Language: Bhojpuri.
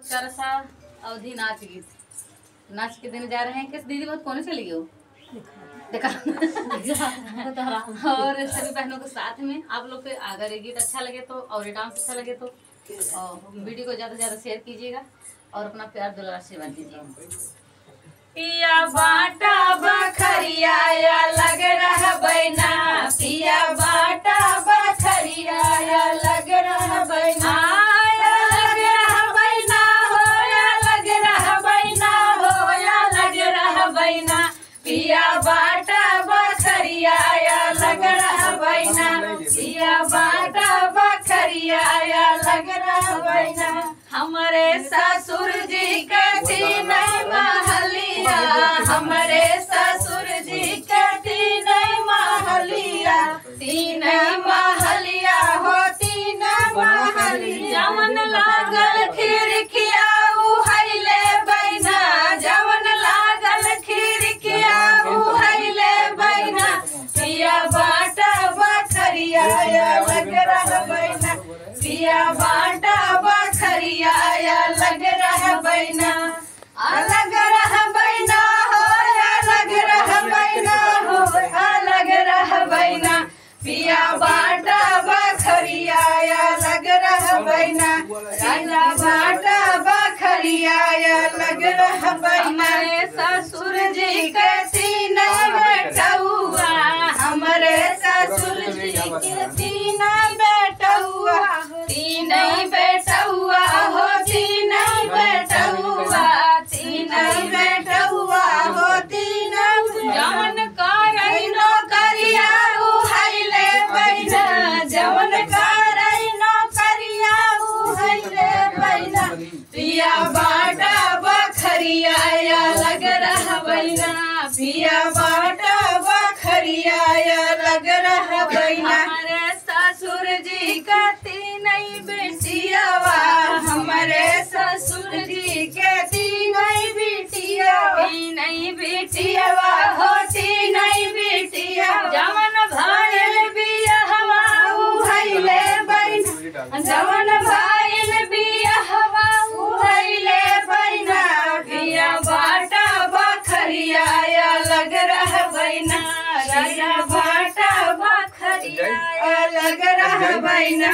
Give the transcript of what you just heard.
करसा अवधि नाच गीत नाच के दिन जा रहे हैं। किस दीदी बहुत कोने चली गई देखा और सभी बहनों के साथ में आप लोग के अगर ये गीत अच्छा लगे तो और ये डांस अच्छा लगे तो वीडियो को ज़्यादा से ज़्यादा शेयर कीजिएगा और अपना प्यार दुलार आशीर्वाद दीजिएगा। पिया बाटा बखरिया या लग रहा बैना, पिया बाटा बखरिया या लग रहा बैना, या लग रहा बैना हो, या लग रहा बैना हो, या लग रहा बैना, पिया बाटा बखरिया या लग रहा बैना, पिया बाटा बखरिया या लग रहा बैना। हमारे ससुर जी के तीन महलिया, हमारे ससुर जी के तीन महलिया, तीन महलिया हो तीन महलिया। जवन लागल खिड़किया उहैले बैना, जवन लागल खिड़किया उहैले बैना, पिया बाटा बखरिया या लग रहा बैना, पिया बाटा बखरिया या लग रहा बैना, अलग रहा बैना हो, अलग रहा बैना हो, अलग रहा बैना, पिया बाटा बखरिया या लग रहा बैना, राजा बाटा बखरिया या लग रहा बैना। ससुर जी के तीन बेटौआ, हमारे ससुर जी के तीन बेटौआ, तीन बेटौआ हो तीन बेटौआ, तीन बेटौआ हो तीन। जवन करई नौकरिया उहैले बैना, जवन करई नौकरिया उहैले बैना, पिया बाटा बखरिया या लग रहा बैना, पिया बाटा बखरिया या लग रहा बैना। हमारे ससुर जी का तीन बेटियावा, हमारे ससुर जी के तीन बेटिया, तीन बेटियावा हो तीन बेटिया। जवन भाईल बियाहवा उहैले बैना, जवन भाईल बियाहवा उहैले बैना, पिया बाटा बखरिया या लग रहा बैना, राजा बाटा बखरिया या लग रहा बैना।